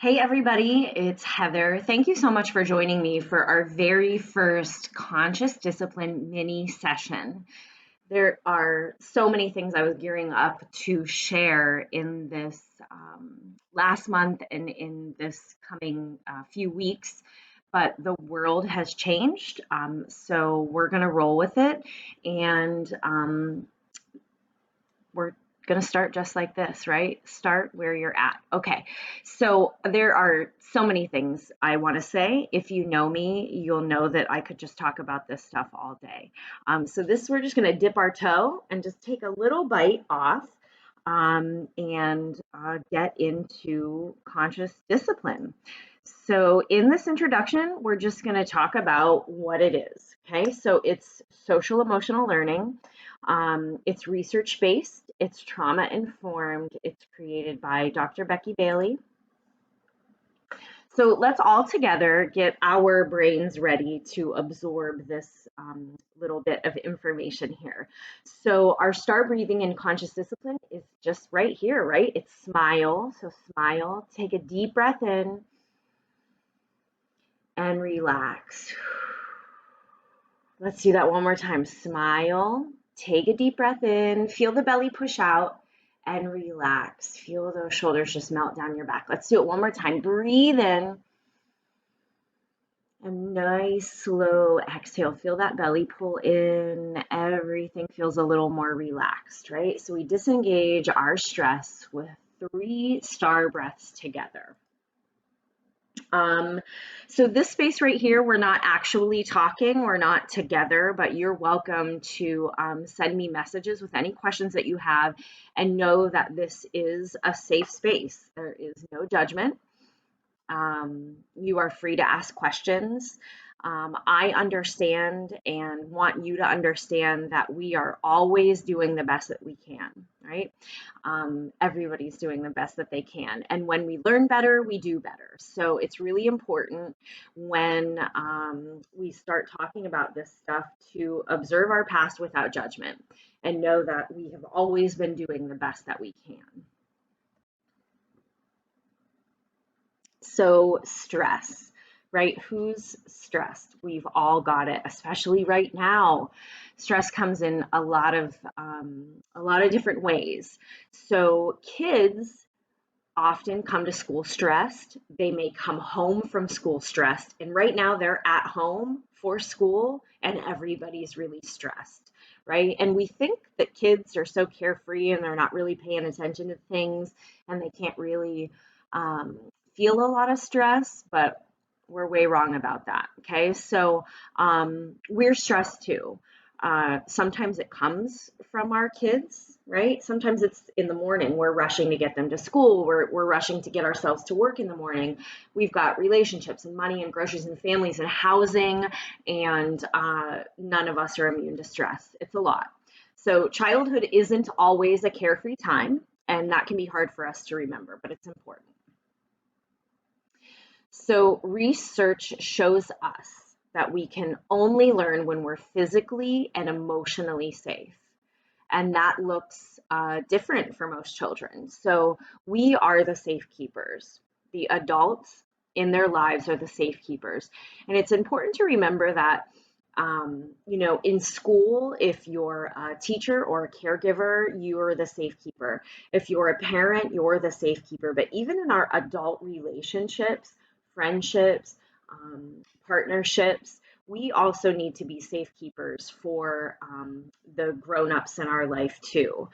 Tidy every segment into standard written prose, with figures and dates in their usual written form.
Hey everybody, it's Heather. Thank you so much for joining me for our very first Conscious Discipline mini session. There are so many things I was gearing up to share in this last month and in this coming few weeks, but the world has changed. So we're going to roll with it, and we're going to start just like this, right? Start where you're at. Okay. So there are so many things I want to say. If you know me, you'll know that I could just talk about this stuff all day. We're just going to dip our toe and just take a little bite off and get into conscious discipline. So in this introduction, we're just going to talk about what it is. Okay. So it's social emotional learning. It's research based, it's trauma informed, it's created by Dr. Becky Bailey. So let's all together get our brains ready to absorb this little bit of information here. So, our star breathing in conscious discipline is just right here, right? It's smile. So, smile, take a deep breath in and relax. Let's do that one more time. Smile, take a deep breath in, feel the belly push out, and relax. Feel those shoulders just melt down your back. Let's do it one more time. Breathe in. A nice slow exhale. Feel that belly pull in. Everything feels a little more relaxed, right? So we disengage our stress with 3 star breaths together. Um, so this space right here, we're not actually talking, we're not together, but you're welcome to send me messages with any questions that you have, and know that this is a safe space. There is no judgment. You are free to ask questions. I understand and want you to understand that we are always doing the best that we can, right? Everybody's doing the best that they can. And when we learn better, we do better. So it's really important when we start talking about this stuff to observe our past without judgment and know that we have always been doing the best that we can. So, stress, right? Who's stressed? We've all got it, especially right now. Stress comes in a lot of different ways. So, kids often come to school stressed. They may come home from school stressed, and right now they're at home for school, and everybody's really stressed, right? And we think that kids are so carefree and they're not really paying attention to things, and they can't really um, feel a lot of stress, but we're way wrong about that. Okay, so we're stressed too. Sometimes it comes from our kids, right? Sometimes it's in the morning. We're rushing to get them to school. We're rushing to get ourselves to work in the morning. We've got relationships and money and groceries and families and housing, and none of us are immune to stress. It's a lot. So childhood isn't always a carefree time, and that can be hard for us to remember, but it's important. So research shows us that we can only learn when we're physically and emotionally safe. And that looks different for most children. So we are the safekeepers. The adults in their lives are the safekeepers. And it's important to remember that, in school, if you're a teacher or a caregiver, you're the safekeeper. If you're a parent, you're the safekeeper. But even in our adult relationships, friendships, partnerships, we also need to be safekeepers for the grown-ups in our life too.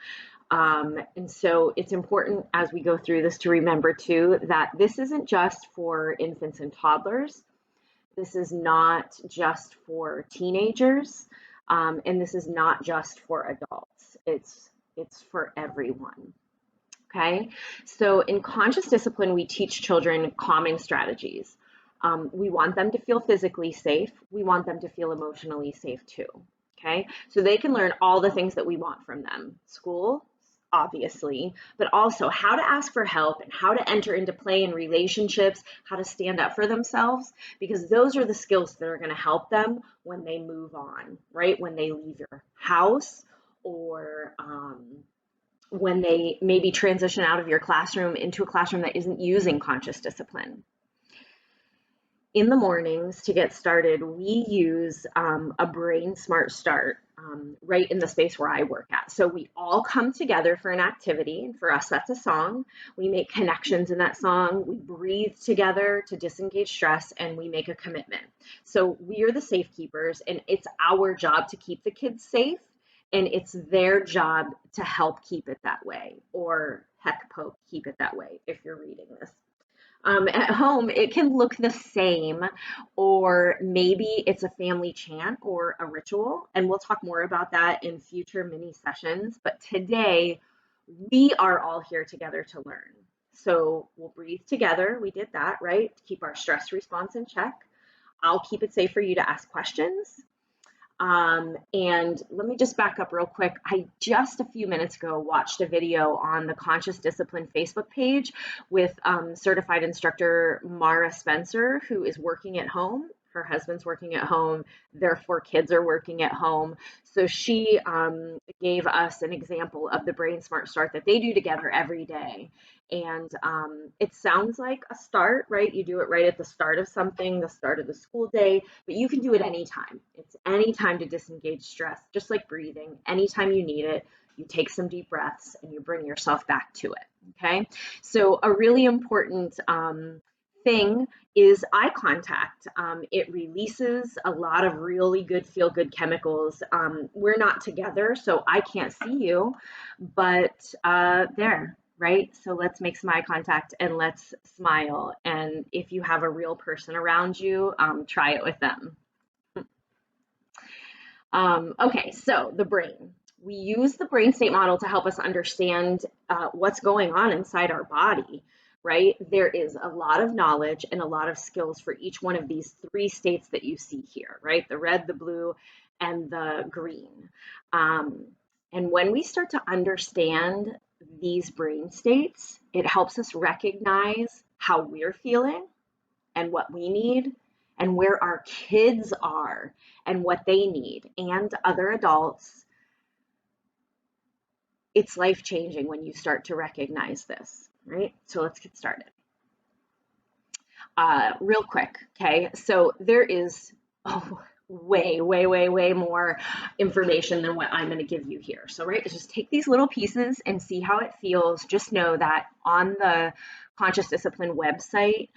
And so it's important as we go through this to remember too that this isn't just for infants and toddlers. This is not just for teenagers, and this is not just for adults. It's for everyone. Okay, so in conscious discipline, we teach children calming strategies. We want them to feel physically safe. We want them to feel emotionally safe too. Okay, so they can learn all the things that we want from them. School, obviously, but also how to ask for help and how to enter into play in relationships, how to stand up for themselves, because those are the skills that are going to help them when they move on, right? When they leave your house or when they maybe transition out of your classroom into a classroom that isn't using conscious discipline. In the mornings to get started, we use a brain smart start right in the space where I work at. So we all come together for an activity. For us, that's a song. We make connections in that song. We breathe together to disengage stress, and we make a commitment. So we are the safekeepers, and it's our job to keep the kids safe, and it's their job to help keep it that way, or heck, Pope, keep it that way if you're reading this. At home, it can look the same, or maybe it's a family chant or a ritual, and we'll talk more about that in future mini sessions. But today, we are all here together to learn. So we'll breathe together. We did that, right? To keep our stress response in check. I'll keep it safe for you to ask questions. And let me just back up real quick. I just a few minutes ago watched a video on the Conscious Discipline Facebook page with certified instructor Mara Spencer, who is working at home. Her husband's working at home. Their 4 kids are working at home. So she gave us an example of the Brain Smart Start that they do together every day. And it sounds like a start, right? You do it right at the start of something, the start of the school day, but you can do it anytime. It's any time to disengage stress, just like breathing. Anytime you need it, you take some deep breaths and you bring yourself back to it. Okay. So a really important thing is eye contact. It releases a lot of really good feel good chemicals. We're not together, so I can't see you, but there. Right? So let's make some eye contact and let's smile. And if you have a real person around you, try it with them. Okay, so the brain. We use the brain state model to help us understand what's going on inside our body, right? There is a lot of knowledge and a lot of skills for each one of these 3 states that you see here, right? The red, the blue, and the green. And when we start to understand these brain states, it helps us recognize how we're feeling and what we need and where our kids are and what they need and other adults. It's life changing when you start to recognize this, right? So let's get started. Real quick, okay? So there is way more information than what I'm going to give you here. So, right, just take these little pieces and see how it feels. Just know that on the Conscious Discipline website,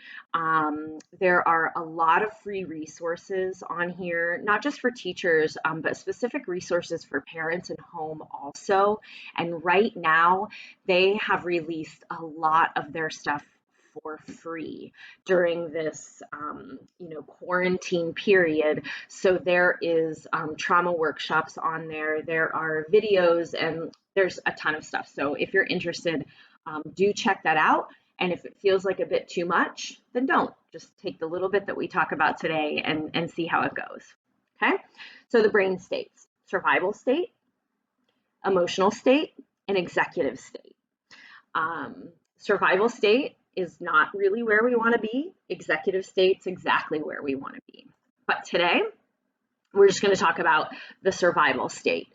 there are a lot of free resources on here, not just for teachers, but specific resources for parents and home also. And right now, they have released a lot of their stuff for free during this quarantine period. So there is trauma workshops on there, there are videos, and there's a ton of stuff. So if you're interested, do check that out. And if it feels like a bit too much, then don't. Just take the little bit that we talk about today and see how it goes. Okay, so the brain states: survival state, emotional state, and executive state. Survival state is not really where we want to be. Executive state's exactly where we want to be. But today, we're just going to talk about the survival state.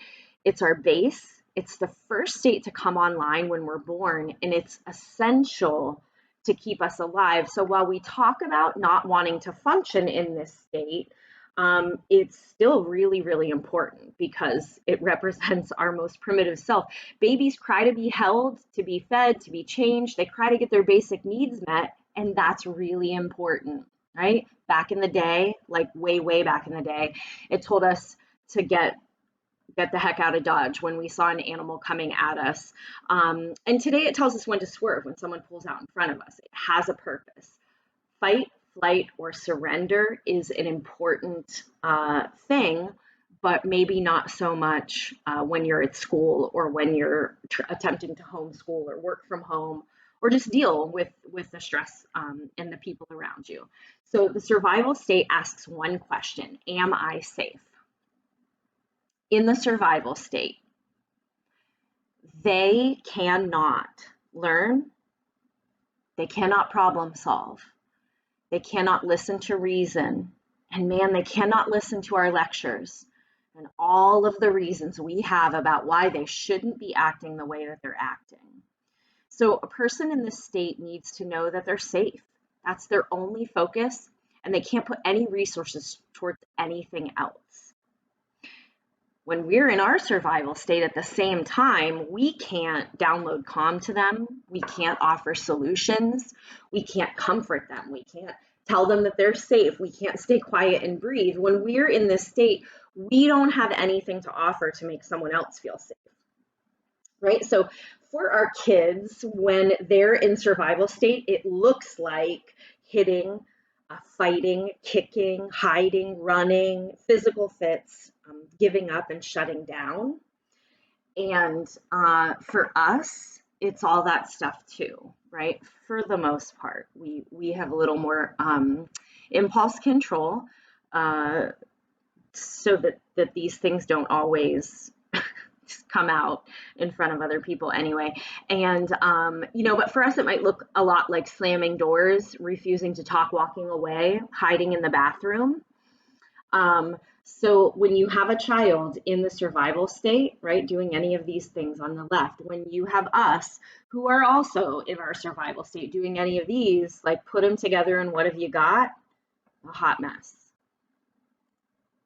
It's our base. It's the first state to come online when we're born, and it's essential to keep us alive. So while we talk about not wanting to function in this state, it's still really important because it represents our most primitive self. Babies cry to be held, to be fed, to be changed. They cry to get their basic needs met, and that's really important, right? Back in the day, like way back in the day, it told us to get the heck out of Dodge when we saw an animal coming at us. And today it tells us when to swerve when someone pulls out in front of us. It has a purpose. Fight, flight, or surrender is an important thing, but maybe not so much when you're at school or when you're attempting to homeschool or work from home or just deal with the stress and the people around you. So the survival state asks one question: am I safe? In the survival state, they cannot learn, they cannot problem solve, they cannot listen to reason, and man, they cannot listen to our lectures and all of the reasons we have about why they shouldn't be acting the way that they're acting. So a person in this state needs to know that they're safe. That's their only focus, and they can't put any resources towards anything else. When we're in our survival state at the same time, we can't download calm to them. We can't offer solutions. We can't comfort them. We can't tell them that they're safe. We can't stay quiet and breathe. When we're in this state, we don't have anything to offer to make someone else feel safe, right? So for our kids, when they're in survival state, it looks like hitting, fighting, kicking, hiding, running, physical fits, giving up and shutting down. And for us, it's all that stuff too, right? For the most part, we have a little more impulse control, so that these things don't always come out in front of other people anyway. And, but for us, it might look a lot like slamming doors, refusing to talk, walking away, hiding in the bathroom. So when you have a child in the survival state, right, doing any of these things on the left, when you have us who are also in our survival state doing any of these, like put them together and what have you got? A hot mess.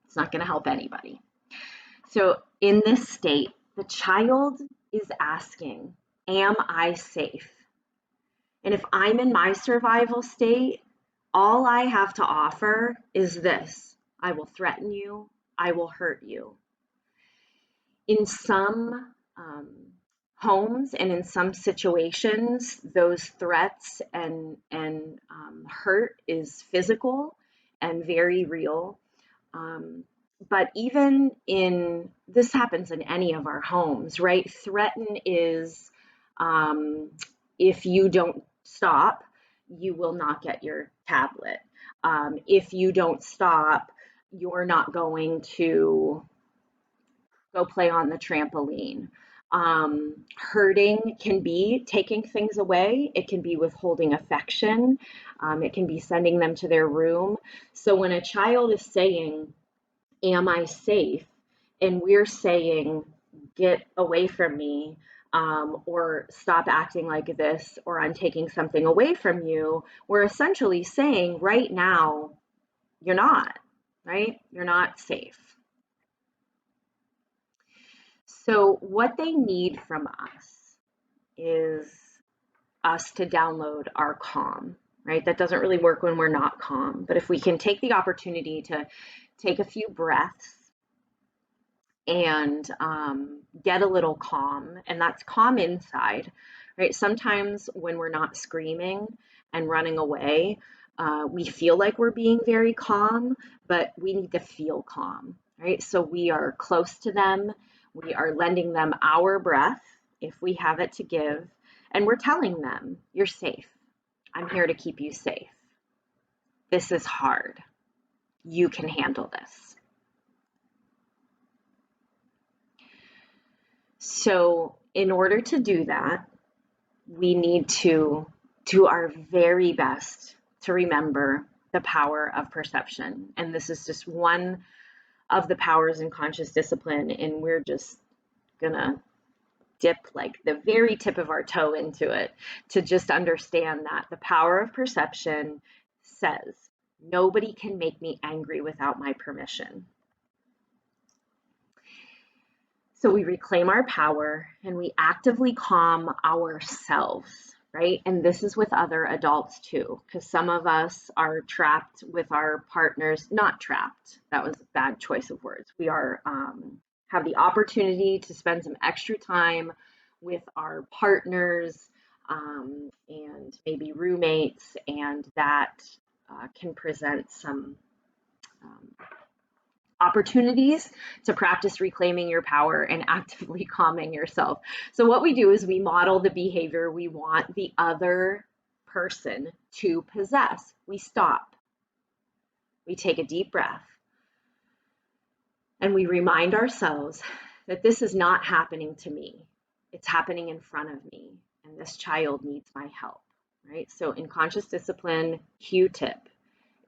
It's not going to help anybody. So in this state, the child is asking, am I safe? And if I'm in my survival state, all I have to offer is this: I will threaten you, I will hurt you. In some homes and in some situations, those threats and hurt is physical and very real. But even this happens in any of our homes, right? Threaten is, if you don't stop, you will not get your tablet. If you don't stop, you're not going to go play on the trampoline. Hurting can be taking things away. It can be withholding affection. It can be sending them to their room. So when a child is saying, am I safe? And we're saying, get away from me, or stop acting like this, or I'm taking something away from you, we're essentially saying right now, you're not, right? You're not safe. So what they need from us is us to download our calm, right? That doesn't really work when we're not calm. But if we can take the opportunity to take a few breaths and get a little calm, and that's calm inside, right? Sometimes when we're not screaming and running away, we feel like we're being very calm, but we need to feel calm, right? So we are close to them. We are lending them our breath if we have it to give, and we're telling them, you're safe. I'm here to keep you safe. This is hard. You can handle this. So in order to do that, we need to do our very best to remember the power of perception. And this is just one of the powers in conscious discipline. And we're just gonna dip like the very tip of our toe into it to just understand that the power of perception says, nobody can make me angry without my permission. So we reclaim our power and we actively calm ourselves, right? And this is with other adults too, because some of us are trapped with our partners, not trapped. That was a bad choice of words. We are have the opportunity to spend some extra time with our partners and maybe roommates, and that can present some opportunities to practice reclaiming your power and actively calming yourself. So what we do is we model the behavior we want the other person to possess. We stop. We take a deep breath. And we remind ourselves that this is not happening to me. It's happening in front of me. And this child needs my help, right? So in conscious discipline, Q-tip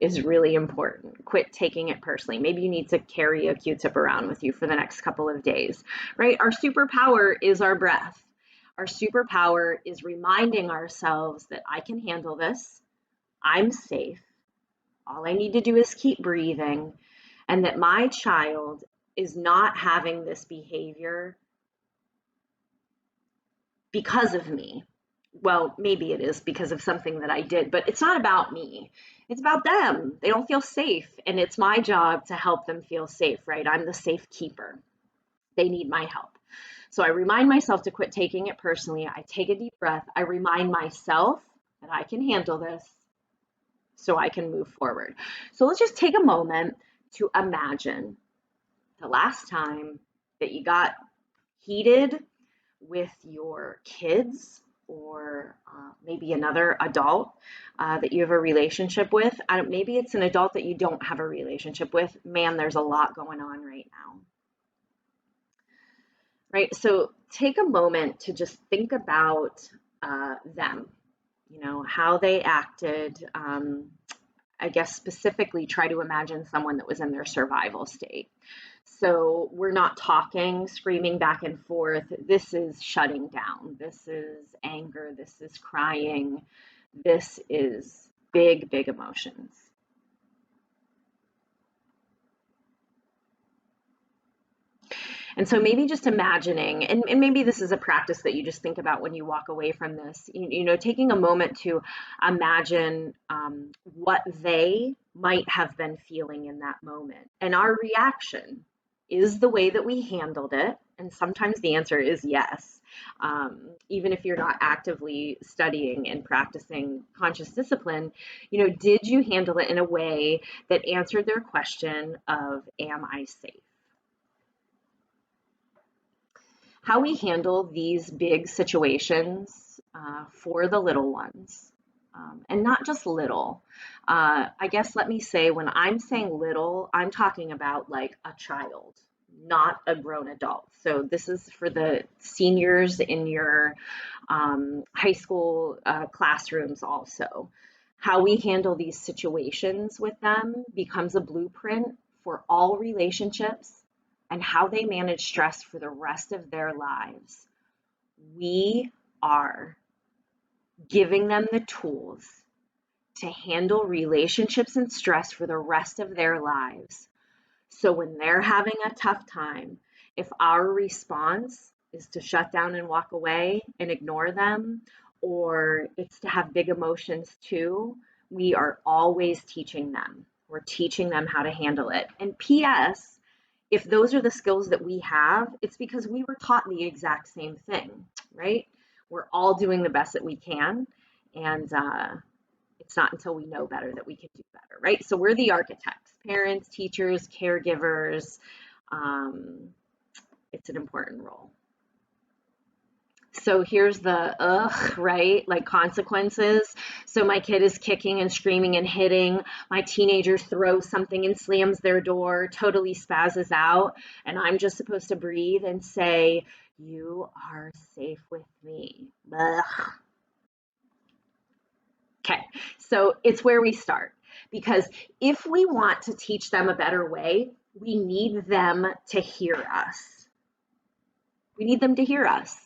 is really important. Quit taking it personally. Maybe you need to carry a Q-tip around with you for the next couple of days, right? Our superpower is our breath. Our superpower is reminding ourselves that I can handle this. I'm safe. All I need to do is keep breathing, and that my child is not having this behavior because of me. Well, maybe it is because of something that I did, but it's not about me. It's about them. They don't feel safe, and it's my job to help them feel safe, right? I'm the safe keeper. They need my help. So I remind myself to quit taking it personally. I take a deep breath. I remind myself that I can handle this so I can move forward. So let's just take a moment to imagine the last time that you got heated with your kids or maybe another adult that you have a relationship with. Maybe it's an adult that you don't have a relationship with. Man, there's a lot going on right now. Right? So take a moment to just think about them, how they acted. I guess specifically try to imagine someone that was in their survival state. So we're not talking, screaming back and forth. This is shutting down. This is anger. This is crying. This is big, big emotions. And so maybe just imagining, and maybe this is a practice that you just think about when you walk away from this, taking a moment to imagine what they might have been feeling in that moment. And our reaction is the way that we handled it. And sometimes the answer is yes. Even if you're not actively studying and practicing conscious discipline, did you handle it in a way that answered their question of, am I safe? How we handle these big situations for the little ones, and not just little. I guess let me say, when I'm saying little, I'm talking about like a child, not a grown adult. So this is for the seniors in your high school classrooms also. How we handle these situations with them becomes a blueprint for all relationships and how they manage stress for the rest of their lives. We are giving them the tools to handle relationships and stress for the rest of their lives. So when they're having a tough time, if our response is to shut down and walk away and ignore them, or it's to have big emotions too, we are always teaching them. We're teaching them how to handle it. And P.S., if those are the skills that we have, it's because we were taught the exact same thing, right? We're all doing the best that we can. And it's not until we know better that we can do better, right? So we're the architects, parents, teachers, caregivers. It's an important role. So here's the right? Like consequences. So my kid is kicking and screaming and hitting. My teenager throws something and slams their door, totally spazzes out. And I'm just supposed to breathe and say, you are safe with me. Ugh. Okay, so it's where we start. Because if we want to teach them a better way, we need them to hear us. We need them to hear us.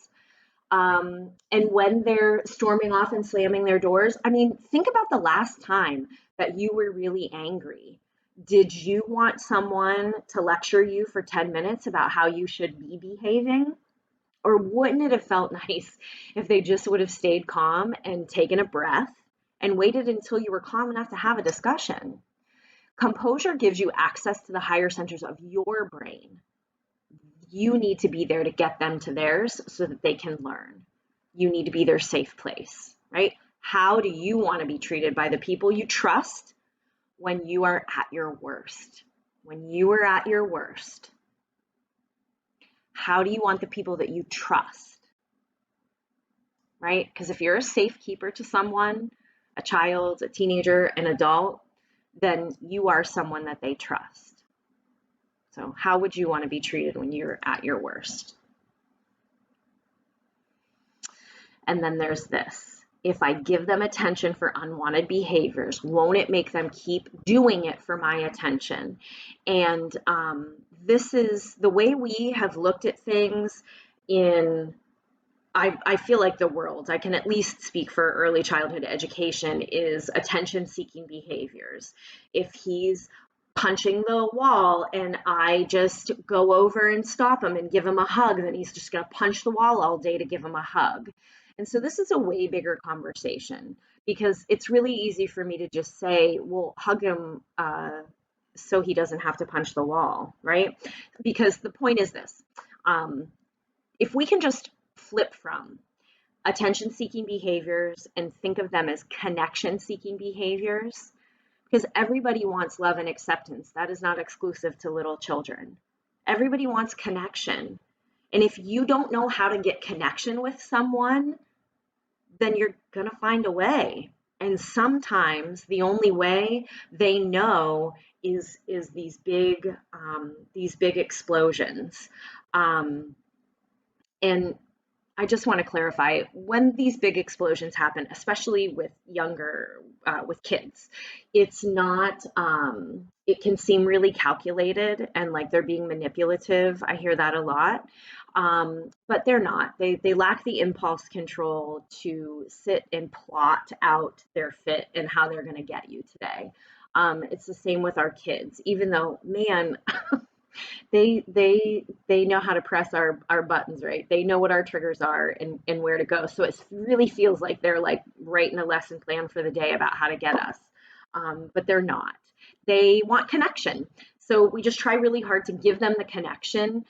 And when they're storming off and slamming their doors, think about the last time that you were really angry. Did you want someone to lecture you for 10 minutes about how you should be behaving? Or wouldn't it have felt nice if they just would have stayed calm and taken a breath and waited until you were calm enough to have a discussion? Composure gives you access to the higher centers of your brain. You need to be there to get them to theirs so that they can learn. You need to be their safe place, right? How do you want to be treated by the people you trust when you are at your worst? When you are at your worst, how do you want the people that you trust, right? Because if you're a safe keeper to someone, a child, a teenager, an adult, then you are someone that they trust. So how would you want to be treated when you're at your worst? And then there's this. if I give them attention for unwanted behaviors? Won't it make them keep doing it for my attention? And this is the way we have looked at things in, I feel like the world, I can at least speak for early childhood education, is attention seeking behaviors. If he's punching the wall and I just go over and stop him and give him a hug, then he's just going to punch the wall all day to give him a hug. And so this is a way bigger conversation, because it's really easy for me to just say, well, hug him so he doesn't have to punch the wall, right? Because the point is this. If we can just flip from attention seeking behaviors and think of them as connection seeking behaviors, because everybody wants love and acceptance. That is not exclusive to little children. Everybody wants connection. And if you don't know how to get connection with someone, then you're going to find a way. And sometimes the only way they know is these big explosions. And I just want to clarify, when these big explosions happen, especially with with kids, it's not, it can seem really calculated and like they're being manipulative. I hear that a lot. But they're not. They lack the impulse control to sit and plot out their fit and how they're going to get you today. It's the same with our kids, even though, man, they know how to press our buttons, right? They know what our triggers are and where to go. So it really feels like they're like writing a lesson plan for the day about how to get us. But they're not. They want connection. So we just try really hard to give them the connection,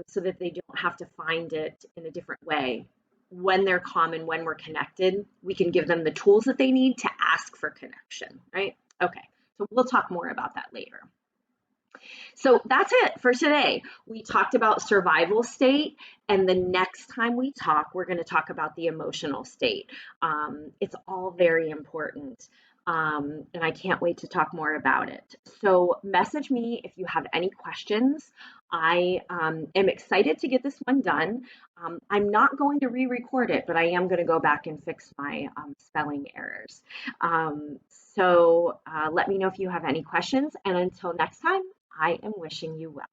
so that they don't have to find it in a different way. When they're calm and when we're connected, we can give them the tools that they need to ask for connection, right? Okay, so we'll talk more about that later. So that's it for today. We talked about survival state, and the next time we talk, we're going to talk about the emotional state. It's all very important, and I can't wait to talk more about it. So message me if you have any questions. I am excited to get this one done. I'm not going to re-record it, but I am going to go back and fix my spelling errors. So let me know if you have any questions, and until next time, I am wishing you well.